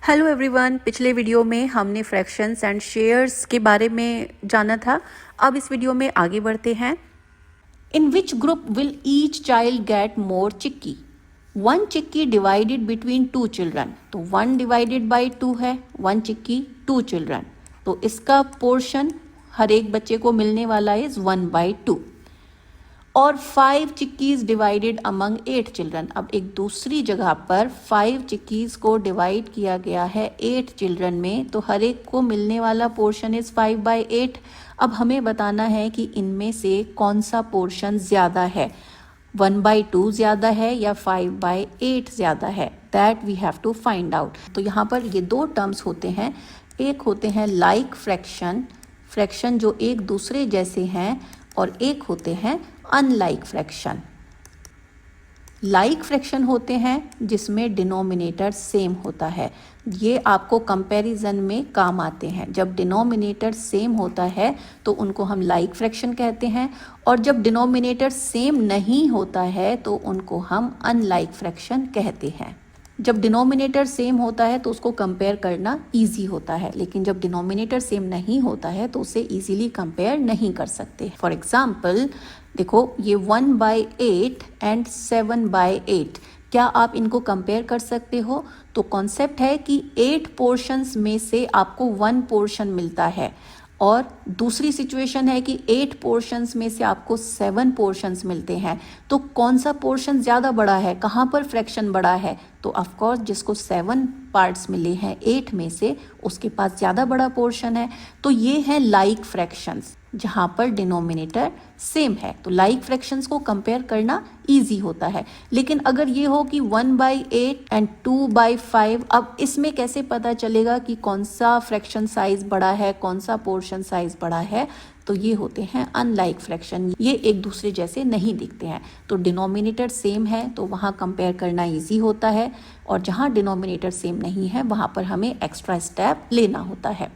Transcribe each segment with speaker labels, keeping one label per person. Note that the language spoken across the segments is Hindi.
Speaker 1: हेलो एवरीवन, पिछले वीडियो में हमने फ्रैक्शंस एंड शेयर्स के बारे में जाना था। अब इस वीडियो में आगे बढ़ते हैं। In which group will each child get more chikki? 1 chikki divided between 2 children, तो 1 डिवाइडेड बाई 2 है, 1 चिक्की 2 चिल्ड्रन, तो इसका पोर्शन हर एक बच्चे को मिलने वाला इज 1/2। और 5 चिक्कीज डिवाइडेड अमंग 8 चिल्ड्रन। अब एक दूसरी जगह पर 5 चिक्कीज को डिवाइड किया गया है 8 चिल्ड्रन में, तो हर एक को मिलने वाला पोर्शन इज 5/8। अब हमें बताना है कि इनमें से कौन सा पोर्शन ज़्यादा है, 1/2 ज़्यादा है या 5/8 ज़्यादा है। That we have to find out. तो यहाँ पर ये दो टर्म्स होते हैं, एक होते हैं लाइक फ्रैक्शन, फ्रैक्शन जो एक दूसरे जैसे हैं, और एक होते हैं अनलाइक फ्रैक्शन। लाइक फ्रैक्शन होते हैं जिसमें डिनोमिनेटर सेम होता है, ये आपको कंपैरिजन में काम आते हैं। जब डिनोमिनेटर सेम होता है तो उनको हम लाइक फ्रैक्शन कहते हैं, और जब डिनोमिनेटर सेम नहीं होता है तो उनको हम अनलाइक फ्रैक्शन कहते हैं। जब डिनोमिनेटर सेम होता है तो उसको कंपेयर करना इजी होता है, लेकिन जब डिनोमिनेटर सेम नहीं होता है तो उसे इजीली कंपेयर नहीं कर सकते। फॉर एग्जाम्पल देखो, ये 1/8 एंड 7/8, क्या आप इनको कंपेयर कर सकते हो? तो कॉन्सेप्ट है कि 8 पोर्शंस में से आपको 1 पोर्शन मिलता है, और दूसरी सिचुएशन है कि 8 पोर्शंस में से आपको 7 पोर्शंस मिलते हैं। तो कौन सा पोर्शन ज़्यादा बड़ा है, कहाँ पर फ्रैक्शन बड़ा है? तो ऑफकोर्स जिसको 7 पार्ट्स मिले हैं 8 में से, उसके पास ज़्यादा बड़ा पोर्शन है। तो ये है लाइक फ्रैक्शंस जहाँ पर डिनोमिनेटर सेम है, तो लाइक फ्रैक्शंस को कंपेयर करना इजी होता है। लेकिन अगर ये हो कि 1/8 एंड 2/5, अब इसमें कैसे पता चलेगा कि कौन सा फ्रैक्शन साइज बड़ा है, कौन सा पोर्शन साइज बड़ा है? तो ये होते हैं अनलाइक फ्रैक्शन, ये एक दूसरे जैसे नहीं दिखते हैं। तो डिनोमिनेटर सेम है तो वहाँ कंपेयर करना इजी होता है, और जहाँ डिनोमिनेटर सेम नहीं है वहाँ पर हमें एक्स्ट्रा स्टेप लेना होता है।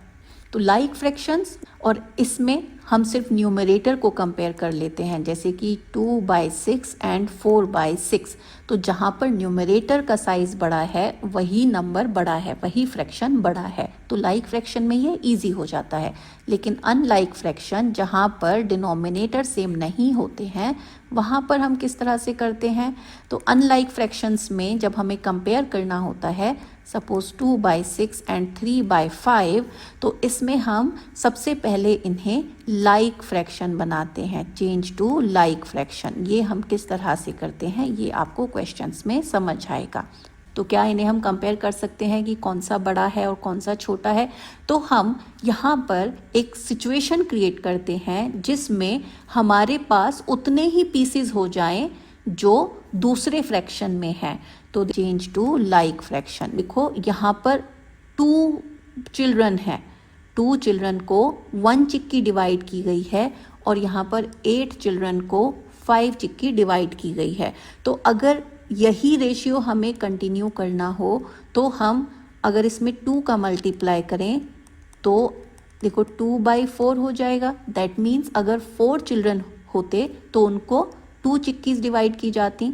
Speaker 1: तो लाइक फ्रैक्शंस, और इसमें हम सिर्फ न्यूमरेटर को कंपेयर कर लेते हैं, जैसे कि 2/6 एंड 4/6। तो जहाँ पर न्यूमरेटर का साइज बड़ा है वही नंबर बड़ा है, वही फ्रैक्शन बड़ा है। तो लाइक फ्रैक्शन में ये इजी हो जाता है। लेकिन अनलाइक फ्रैक्शन जहाँ पर डिनोमिनेटर सेम नहीं होते हैं, वहाँ पर हम किस तरह से करते हैं? तो अनलाइक फ्रैक्शंस में जब हमें कंपेयर करना होता है, सपोज 2/6 एंड 3/5, तो इसमें हम सबसे पहले इन्हें लाइक फ्रैक्शन बनाते हैं, चेंज टू लाइक फ्रैक्शन। ये हम किस तरह से करते हैं ये आपको क्वेश्चंस में समझ आएगा। तो क्या इन्हें हम कंपेयर कर सकते हैं कि कौन सा बड़ा है और कौन सा छोटा है? तो हम यहाँ पर एक सिचुएशन क्रिएट करते हैं जिसमें हमारे पास उतने ही पीसेस हो जाएं जो दूसरे फ्रैक्शन में हैं। तो चेंज टू लाइक फ्रैक्शन। देखो यहाँ पर 2 चिल्ड्रन हैं, 2 चिल्ड्रन को 1 चिक्की डिवाइड की गई है, और यहाँ पर 8 चिल्ड्रन को 5 चिक्की डिवाइड की गई है। तो अगर यही रेशियो हमें कंटिन्यू करना हो तो हम अगर इसमें 2 का मल्टीप्लाई करें तो देखो 2/4 हो जाएगा। दैट मीन्स अगर 4 चिल्ड्रन होते तो उनको 2 चिक्कीज डिवाइड की जाती,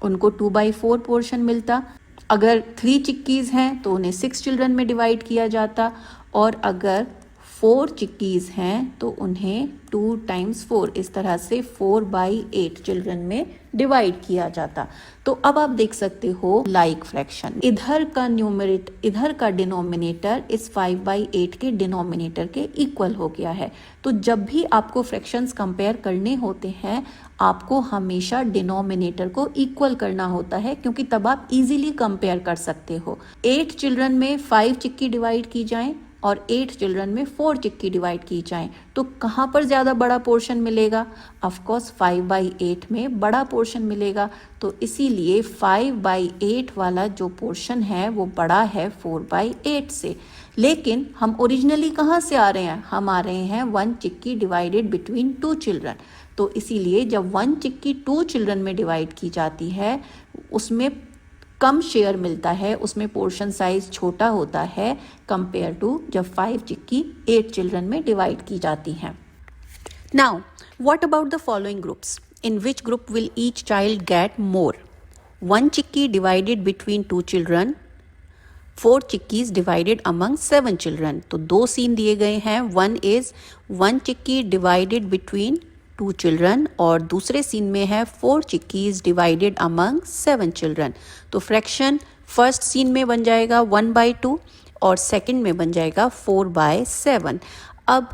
Speaker 1: उनको 2/4 पोर्शन मिलता। अगर 3 चिक्कीज हैं तो उन्हें 6 चिल्ड्रन में डिवाइड किया जाता, और अगर 4 चिक्कीज हैं तो उन्हें 2 × 4, इस तरह से 4/8 चिल्ड्रन में डिवाइड किया जाता। तो अब आप देख सकते हो लाइक फ्रैक्शन, इधर का डिनोमिनेटर इस 5/8 के डिनोमिनेटर के इक्वल हो गया है। तो जब भी आपको फ्रैक्शंस कंपेयर करने होते हैं, आपको हमेशा डिनोमिनेटर को इक्वल करना होता है, क्योंकि तब आप इजीली कंपेयर कर सकते हो। 8 चिल्ड्रन में 5 चिक्की डिवाइड की जाए और 8 चिल्ड्रन में 4 चिक्की डिवाइड की जाए, तो कहाँ पर ज़्यादा बड़ा पोर्शन मिलेगा? ऑफकोर्स 5/8 में बड़ा पोर्शन मिलेगा। तो इसीलिए 5/8 वाला जो पोर्शन है वो बड़ा है 4/8 से। लेकिन हम ओरिजिनली कहाँ से आ रहे हैं? हम आ रहे हैं 1 चिक्की डिवाइडेड बिटवीन 2 चिल्ड्रन। तो इसीलिए जब 1 चिक्की 2 चिल्ड्रन में डिवाइड की जाती है, उसमें कम शेयर मिलता है, उसमें पोर्शन साइज छोटा होता है कंपेयर टू जब 5 चिक्की 8 चिल्ड्रन में डिवाइड की जाती हैं। Now what about the following groups? In which group will each child get more? 1 chikki divided between 2 children, 4 chikkis divided among 7 children. तो 2 सीन दिए गए हैं, one is 1 chikki divided between 2 children और दूसरे सीन में है 4 चिक्कीज डिवाइडेड अमंग 7 चिल्ड्रन। तो फ्रैक्शन फर्स्ट सीन में बन जाएगा 1/2 और सेकंड में बन जाएगा 4/7। अब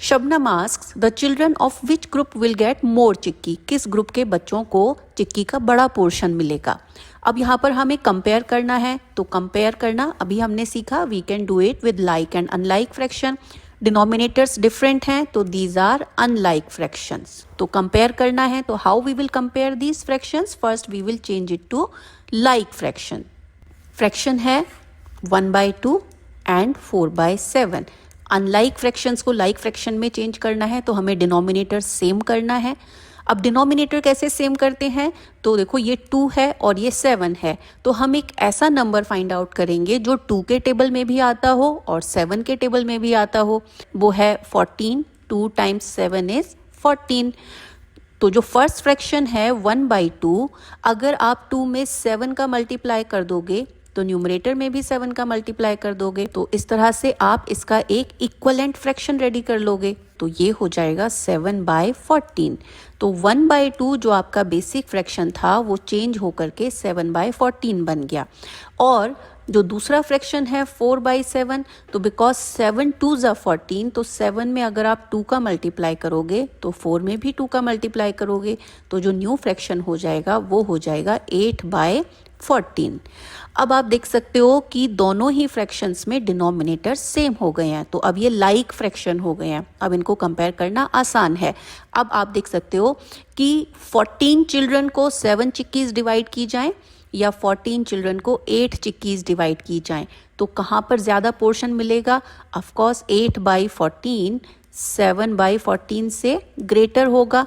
Speaker 1: Shabnam asks the children of which group will get more chikki, किस ग्रुप के बच्चों को चिक्की का बड़ा पोर्शन मिलेगा। अब यहाँ पर हमें कंपेयर करना है, तो कंपेयर करना अभी हमने सीखा, we can do it with like and unlike fraction. Denominators different हैं तो दीज आर अनलाइक फ्रैक्शंस। तो कंपेयर करना है, तो how we will compare these fractions, first we will change it to like fraction. Fraction है 1/2 एंड 4/7। अनलाइक फ्रैक्शंस को लाइक फ्रैक्शन में चेंज करना है तो हमें डिनोमिनेटर सेम करना है। अब डिनोमिनेटर कैसे सेम करते हैं, तो देखो ये 2 है और ये 7 है, तो हम एक ऐसा नंबर फाइंड आउट करेंगे जो 2 के टेबल में भी आता हो और 7 के टेबल में भी आता हो, वो है 14। 2 × 7 इज 14। तो जो फर्स्ट फ्रैक्शन है 1/2, अगर आप 2 में 7 का मल्टीप्लाई कर दोगे तो न्यूमरेटर में भी 7 का मल्टीप्लाई कर दोगे, तो इस तरह से आप इसका एक इक्वलेंट फ्रैक्शन रेडी कर लोगे। तो ये हो जाएगा 7/14। तो 1/2 जो आपका बेसिक फ्रैक्शन था वो चेंज होकर के 7/14 बन गया। और जो दूसरा फ्रैक्शन है 4/7, तो बिकॉज 7 2s are 14, तो 7 में अगर आप 2 का मल्टीप्लाई करोगे तो 4 में भी 2 का मल्टीप्लाई करोगे, तो जो न्यू फ्रैक्शन हो जाएगा वो हो जाएगा 8/14। अब आप देख सकते हो कि दोनों ही फ्रैक्शंस में डिनोमिनेटर सेम हो गए हैं, तो अब ये लाइक फ्रैक्शन हो गए हैं। अब इनको कंपेयर करना आसान है। अब आप देख सकते हो कि 14 चिल्ड्रन को 7 चिक्कीज डिवाइड की जाएं या 14 चिल्ड्रन को 8 चिक्कीज डिवाइड की जाएं, तो कहाँ पर ज़्यादा पोर्शन मिलेगा। ऑफ कोर्स 8/14 7/14 से ग्रेटर होगा।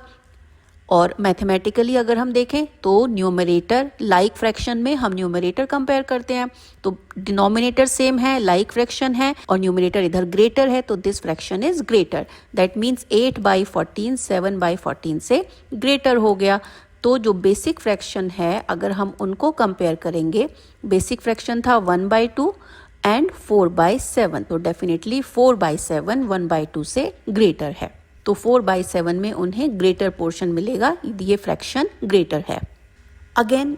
Speaker 1: और मैथमेटिकली अगर हम देखें तो न्यूमरेटर लाइक फ्रैक्शन में हम न्यूमरेटर कंपेयर करते हैं, तो डिनोमिनेटर सेम है, लाइक फ्रैक्शन है और न्यूमरेटर इधर ग्रेटर है, तो this fraction is greater. That means 8/14 7/14 से ग्रेटर हो गया। तो जो बेसिक फ्रैक्शन है अगर हम उनको कंपेयर करेंगे, बेसिक फ्रैक्शन था 1/2 एंड 4/7, तो डेफिनेटली 4/7 1/2 से ग्रेटर है, तो 4/7 में उन्हें ग्रेटर पोर्शन मिलेगा, ये फ्रैक्शन ग्रेटर है। अगेन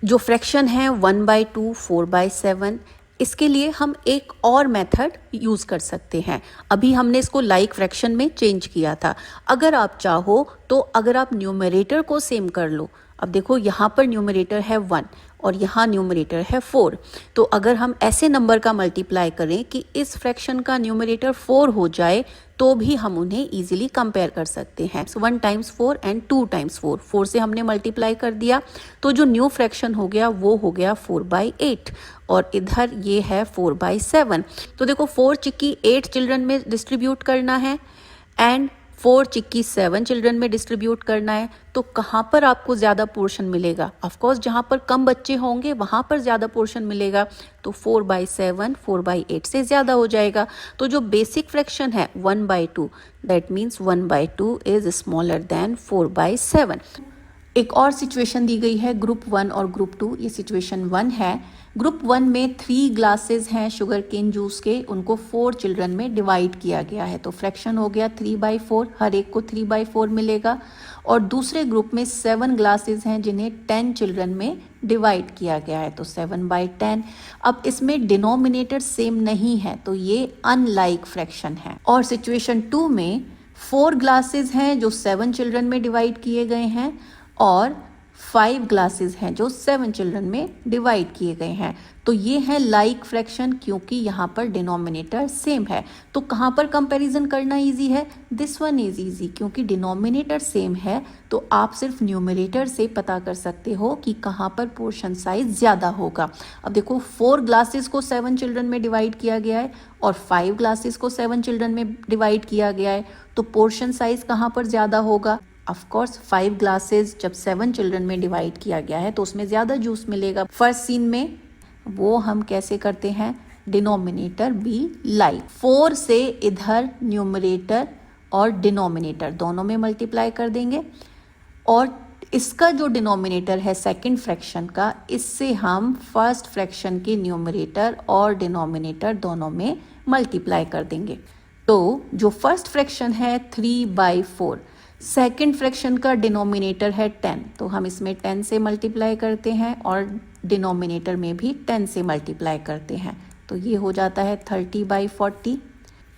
Speaker 1: जो फ्रैक्शन है 1/2 4/7, इसके लिए हम एक और मेथड यूज़ कर सकते हैं। अभी हमने इसको लाइक फ्रैक्शन में चेंज किया था। अगर आप चाहो तो अगर आप न्यूमरेटर को सेम कर लो, अब देखो यहाँ पर न्यूमरेटर है 1 और यहाँ न्यूमरेटर है 4, तो अगर हम ऐसे नंबर का मल्टीप्लाई करें कि इस फ्रैक्शन का न्यूमरेटर 4 हो जाए तो भी हम उन्हें इजीली कंपेयर कर सकते हैं। 1 × 4 एंड 2 × 4, 4 से हमने मल्टीप्लाई कर दिया, तो जो न्यू फ्रैक्शन हो गया वो हो गया 4/8 और इधर ये है 4/7। तो देखो 4 चिक्की 8 चिल्ड्रन में डिस्ट्रीब्यूट करना है एंड 4 चिक्की 7 चिल्ड्रन में डिस्ट्रीब्यूट करना है, तो कहाँ पर आपको ज़्यादा पोर्शन मिलेगा। ऑफकोर्स जहाँ पर कम बच्चे होंगे वहाँ पर ज़्यादा पोर्शन मिलेगा, तो 4/7 4/8 से ज़्यादा हो जाएगा। तो जो बेसिक फ्रैक्शन है 1/2, that means 1/2 is smaller than 4/7। एक और सिचुएशन दी गई है ग्रुप 1 और ग्रुप 2, ये सिचुएशन 1 है। ग्रुप 1 में 3 ग्लासेस हैं शुगर केन जूस के, उनको 4 चिल्ड्रन में डिवाइड किया गया है, तो फ्रैक्शन हो गया 3/4, हर एक को 3/4 मिलेगा। और दूसरे ग्रुप में 7 ग्लासेस हैं जिन्हें 10 चिल्ड्रन में डिवाइड किया गया है, तो 7/10। अब इसमें डिनोमिनेटर सेम नहीं है, तो ये अनलाइक फ्रैक्शन है। और सिचुएशन 2 में 4 ग्लासेस हैं जो 7 चिल्ड्रन में डिवाइड किए गए हैं और 5 ग्लासेस हैं जो 7 चिल्ड्रन में डिवाइड किए गए हैं, तो ये है लाइक फ्रैक्शन क्योंकि यहाँ पर डिनोमिनेटर सेम है। तो कहाँ पर कंपैरिजन करना इजी है, दिस वन इज इजी, क्योंकि डिनोमिनेटर सेम है तो आप सिर्फ न्यूमरेटर से पता कर सकते हो कि कहाँ पर पोर्शन साइज ज़्यादा होगा। अब देखो 4 ग्लासेस को 7 चिल्ड्रन में डिवाइड किया गया है और 5 ग्लासेस को 7 चिल्ड्रन में डिवाइड किया गया है, तो पोर्शन साइज कहाँ पर ज़्यादा होगा। ऑफ कोर्स 5 ग्लासेस जब 7 चिल्ड्रन में डिवाइड किया गया है तो उसमें ज़्यादा जूस मिलेगा। फर्स्ट सीन में वो हम कैसे करते हैं, डिनोमिनेटर बी लाइक, 4 से इधर न्यूमरेटर और डिनोमिनेटर दोनों में मल्टीप्लाई कर देंगे और इसका जो डिनोमिनेटर है सेकंड फ्रैक्शन का, इससे हम फर्स्ट फ्रैक्शन के न्यूमरेटर और डिनोमिनेटर दोनों में मल्टीप्लाई कर देंगे। तो जो फर्स्ट फ्रैक्शन है 3/4, सेकंड फ्रैक्शन का डिनोमिनेटर है 10, तो हम इसमें 10 से मल्टीप्लाई करते हैं और डिनोमिनेटर में भी 10 से मल्टीप्लाई करते हैं, तो ये हो जाता है 30/40।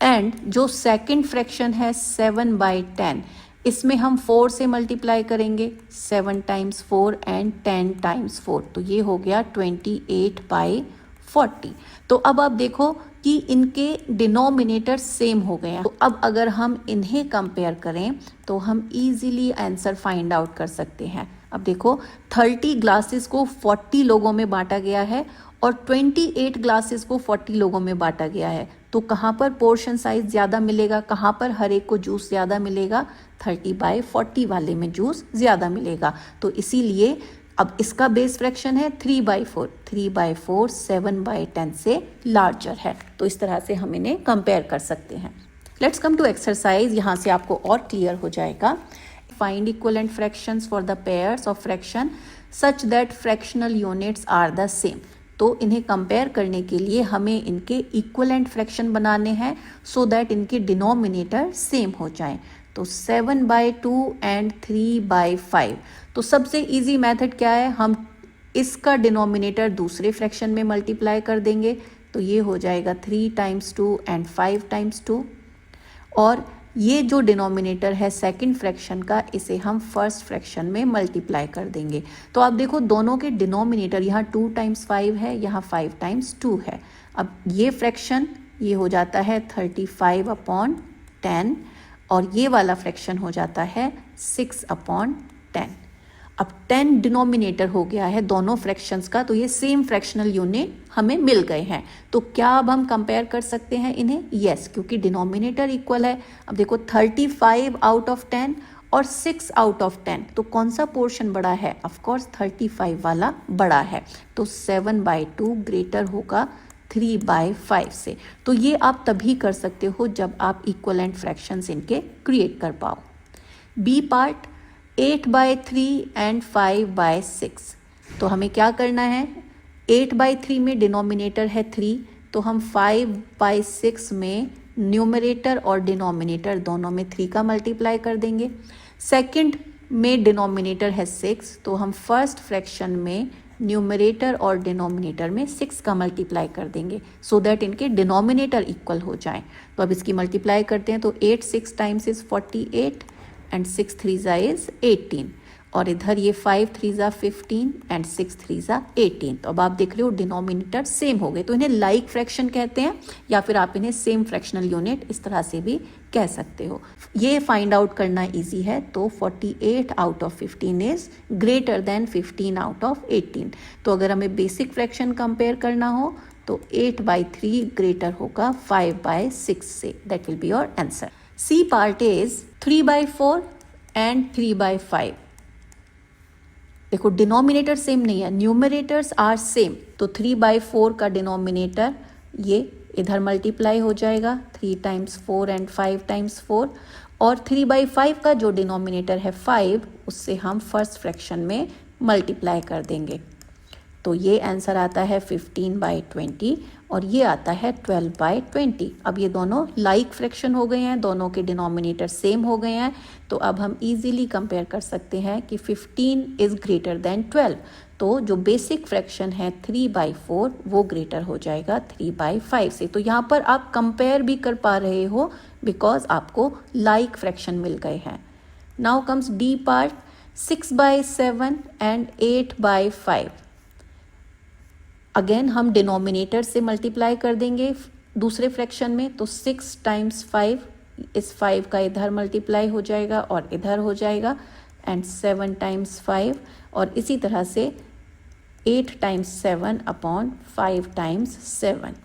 Speaker 1: एंड जो सेकंड फ्रैक्शन है 7/10, इसमें हम 4 से मल्टीप्लाई करेंगे, 7 टाइम्स 4 एंड 10 टाइम्स 4, तो ये हो गया 28/40। तो अब आप देखो कि इनके डिनोमिनेटर सेम हो गए हैं। तो अब अगर हम इन्हें कंपेयर करें तो हम इजीली आंसर फाइंड आउट कर सकते हैं। अब देखो 30 ग्लासेस को 40 लोगों में बांटा गया है और 28 ग्लासेस को 40 लोगों में बांटा गया है, तो कहाँ पर पोर्शन साइज ज़्यादा मिलेगा, कहाँ पर हर एक को जूस ज़्यादा मिलेगा, 30/40 वाले में जूस ज़्यादा मिलेगा। तो इसीलिए अब इसका बेस फ्रैक्शन है 3/4, 3/4 7/10 से लार्जर है। तो इस तरह से हम इन्हें कंपेयर कर सकते हैं। लेट्स कम टू एक्सरसाइज, यहाँ से आपको और क्लियर हो जाएगा। Find equivalent fractions for the pairs of fraction such that fractional units are the same. तो इन्हें कंपेयर करने के लिए हमें इनके इक्वलेंट फ्रैक्शन बनाने हैं सो दैट इनके डिनोमिनेटर सेम हो जाएं। तो 7/2 एंड 3/5, तो सबसे इजी मेथड क्या है, हम इसका डिनोमिनेटर दूसरे फ्रैक्शन में मल्टीप्लाई कर देंगे, तो ये हो जाएगा 3 टाइम्स 2 एंड 5 टाइम्स 2। और ये जो डिनोमिनेटर है सेकंड फ्रैक्शन का, इसे हम फर्स्ट फ्रैक्शन में मल्टीप्लाई कर देंगे। तो आप देखो दोनों के डिनोमिनेटर, यहाँ 2 टाइम्स 5 है, यहाँ 5 टाइम्स 2 है। अब ये फ्रैक्शन ये हो जाता है 35/10 और ये वाला फ्रैक्शन हो जाता है 6/10। अब 10 डिनोमिनेटर हो गया है दोनों फ्रैक्शंस का, तो ये सेम फ्रैक्शनल यूनिट हमें मिल गए हैं। तो क्या अब हम कंपेयर कर सकते हैं इन्हें? यस, क्योंकि डिनोमिनेटर इक्वल है। अब देखो 35/10 और 6/10, तो कौन सा पोर्शन बड़ा है? ऑफ कोर्स 35 वाला बड़ा है। तो 7/2 ग्रेटर होगा 3/5 से। तो ये आप तभी कर सकते हो जब आप इक्वलेंट फ्रैक्शंस इनके क्रिएट कर पाओ। बी पार्ट 8/3 एंड 5/6, तो हमें क्या करना है, 8/3 में डिनोमिनेटर है 3, तो हम 5/6 में न्यूमरेटर और डिनोमिनेटर दोनों में 3 का मल्टीप्लाई कर देंगे। सेकंड में डिनोमिनेटर है 6, तो हम फर्स्ट फ्रैक्शन में न्यूमरेटर और डिनोमिनेटर में 6 का मल्टीप्लाई कर देंगे सो दैट इनके डिनोमिनेटर इक्वल हो जाए। तो अब इसकी मल्टीप्लाई करते हैं, तो 8 6 टाइम्स इज 48 एंड 6 3 इज 18, और इधर ये 5 3 15 एंड 6 3 18। तो अब आप देख रहे हो डिनोमिनेटर सेम हो गए, तो इन्हें लाइक फ्रैक्शन कहते हैं, या फिर आप इन्हें सेम फ्रैक्शनल यूनिट इस तरह से भी कह सकते हो। ये फाइंड आउट करना इजी है। तो 48/15 इज ग्रेटर देन 15/18। तो अगर हमें बेसिक फ्रैक्शन कंपेयर करना हो तो 8/3 ग्रेटर होगा 5/6 से। That will be your answer. C part is 3/4 and 3/5। देखो डिनोमिनेटर सेम नहीं है, न्यूमरेटर्स आर सेम। तो 3/4 का डिनोमिनेटर ये इधर मल्टीप्लाई हो जाएगा, 3 टाइम्स 4 एंड 5 टाइम्स 4, और 3/5 का जो डिनोमिनेटर है 5, उससे हम फर्स्ट फ्रैक्शन में मल्टीप्लाई कर देंगे। तो ये आंसर आता है 15/20 और ये आता है 12/20। अब ये दोनों लाइक फ्रैक्शन हो गए हैं, दोनों के डिनोमिनेटर सेम हो गए हैं, तो अब हम इजीली कंपेयर कर सकते हैं कि 15 इज़ ग्रेटर देन 12। तो जो बेसिक फ्रैक्शन है 3/4 वो ग्रेटर हो जाएगा 3/5 से। तो यहाँ पर आप कंपेयर भी कर पा रहे हो बिकॉज आपको लाइक फ्रैक्शन मिल गए हैं। Now comes D part 6/7 and 8/5। Again हम डिनोमिनेटर से मल्टीप्लाई कर देंगे दूसरे फ्रैक्शन में, तो 6 टाइम्स 5, इस 5 का इधर मल्टीप्लाई हो जाएगा और इधर हो जाएगा, एंड 7 टाइम्स 5, और इसी तरह से 8 टाइम्स 7/5 टाइम्स 7।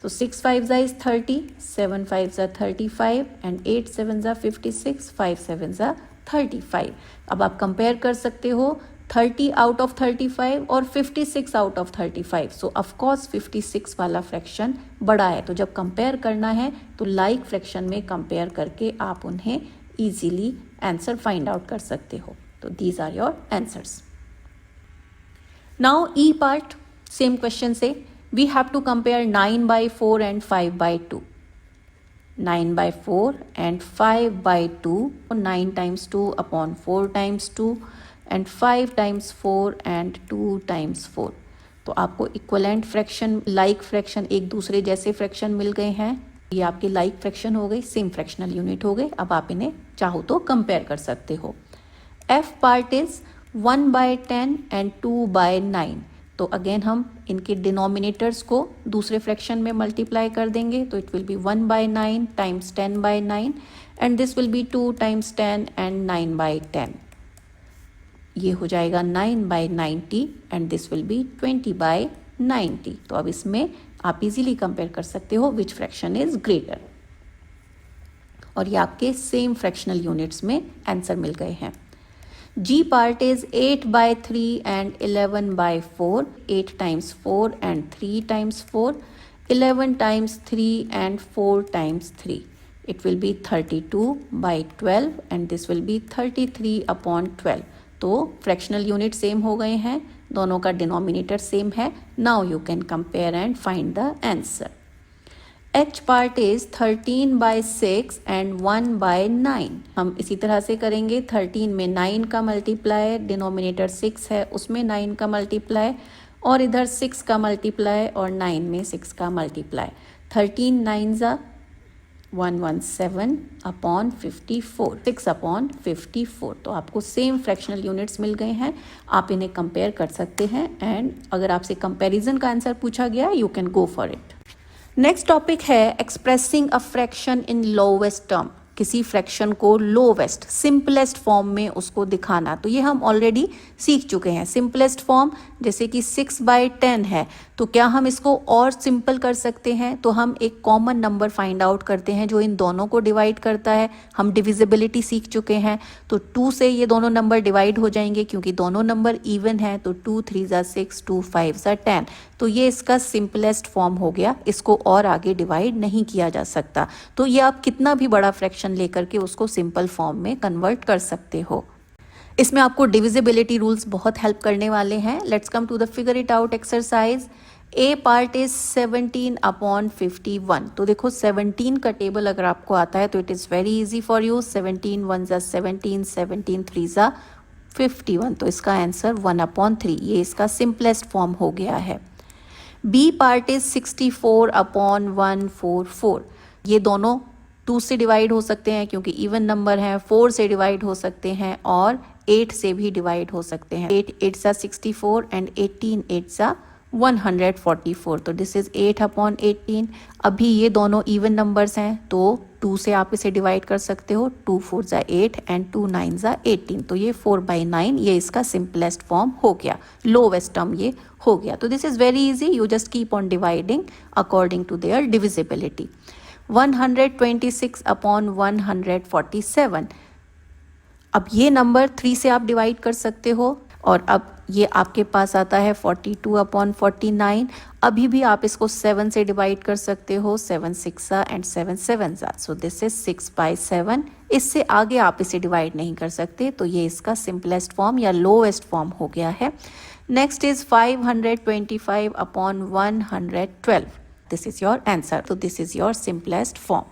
Speaker 1: तो 6 5 इज 30, 7 5 35 एंड 8 7 56, 5 7 35। अब आप कंपेयर कर सकते हो 30/35 और 56/35। सो ऑफकोर्स 56 वाला फ्रैक्शन बड़ा है। तो जब कंपेयर करना है तो लाइक फ्रैक्शन में कंपेयर करके आप उन्हें इजीली आंसर फाइंड आउट कर सकते हो। तो these are your answers. Now E part, same question से we have to compare 9 by 4 and 5 by 2. 9 by 4 and 5 by 2. 9 times 2 upon 4 times 2 and 5 times 4 and 2 times 4. तो आपको इक्वलेंट फ्रैक्शन, लाइक फ्रैक्शन, एक दूसरे जैसे फ्रैक्शन मिल गए हैं. ये आपके लाइक फ्रैक्शन हो गई, सेम फ्रैक्शनल यूनिट हो गए. अब आप इन्हें चाहो तो कंपेयर कर सकते हो. F part is 1 by 10 and 2 by 9. तो अगेन हम इनके डिनोमिनेटर्स को दूसरे फ्रैक्शन में मल्टीप्लाई कर देंगे. तो it will be 1 by 9 times 10 by 9 and this will be 2 times 10 and 9 by 10. ये हो जाएगा 9 by 90 and this will be 20 by 90. तो अब इसमें आप इजीली कंपेयर कर सकते हो विच फ्रैक्शन इज ग्रेटर. और ये आपके सेम फ्रैक्शनल यूनिट्स में आंसर मिल गए हैं. G part is 8 by 3 and 11 by 4. 8 times 4 and 3 times 4. 11 times 3 and 4 times 3. It will be 32 by 12 and this will be 33 upon 12. तो फ्रैक्शनल यूनिट सेम हो गए हैं, दोनों का डिनोमिनेटर सेम है. Now you can compare and find the answer. H part is 13 by 6 and 1 by 9. हम इसी तरह से करेंगे. 13 में 9 का मल्टीप्लाई, डिनोमिनेटर 6 है उसमें 9 का मल्टीप्लाई, और इधर 6 का मल्टीप्लाई और 9 में 6 का मल्टीप्लाई. 13 9 117 upon 54, 6 upon 54. तो आपको सेम फ्रैक्शनल यूनिट्स मिल गए हैं, आप इन्हें कंपेयर कर सकते हैं. एंड अगर आपसे कंपैरिजन का आंसर पूछा गया, you can go for it. Next topic है expressing a fraction in lowest term. किसी फ्रैक्शन को लोवेस्ट, सिंपलेस्ट फॉर्म में उसको दिखाना. तो ये हम ऑलरेडी सीख चुके हैं. सिंपलेस्ट फॉर्म जैसे कि 6 by 10 है, तो क्या हम इसको और सिंपल कर सकते हैं? तो हम एक कॉमन नंबर फाइंड आउट करते हैं जो इन दोनों को डिवाइड करता है. हम डिविजिबिलिटी सीख चुके हैं, तो 2 से ये दोनों नंबर डिवाइड हो जाएंगे क्योंकि दोनों नंबर इवन हैं. तो 2 3 6, 2 5 10. तो ये इसका सिंपलेस्ट फॉर्म हो गया. इसको और आगे डिवाइड नहीं किया जा सकता. तो ये आप कितना भी बड़ा फ्रैक्शन लेकर के उसको सिंपल फॉर्म में कन्वर्ट कर सकते हो. इसमें आपको डिविजिबिलिटी रूल्स बहुत हेल्प करने वाले हैं. Let's come to the figure it out exercise. A part is 17 upon 51. तो देखो 17 का टेबल अगर आपको आता है तो it is very easy for you. 17 1 17, 17 3 51. तो इसका आंसर 1/3. ये इसका सिंपलेस्ट फॉर्म हो गया है. B part is 64 upon 144. ये दोनों 2 से डिवाइड हो सकते हैं क्योंकि इवन नंबर हैं. 4 से डिवाइड हो सकते हैं और 8 से भी डिवाइड हो सकते हैं. 8 8 64 एंड 18 8 144. तो दिस इज 8/18. अभी ये दोनों इवन नंबर्स हैं तो 2 से आप इसे डिवाइड कर सकते हो. 2 4 8 एंड 2 9 18. तो ये 4/9 ये इसका सिंपलेस्ट फॉर्म हो गया. लोवेस्ट टर्म ये हो गया. तो this is very easy. You just keep on dividing according to their divisibility. 126 upon 147. अब ये नंबर 3 से आप डिवाइड कर सकते हो. और अब ये आपके पास आता है 42/49. अभी भी आप इसको 7 से डिवाइड कर सकते हो. 7 6 एंड 7 7. So this is 6/7. इससे आगे आप इसे डिवाइड नहीं कर सकते. तो ये इसका सिंपलेस्ट फॉर्म या लोएस्ट फॉर्म हो गया है. Next is 525 upon 112. This is your answer. So this is your simplest form.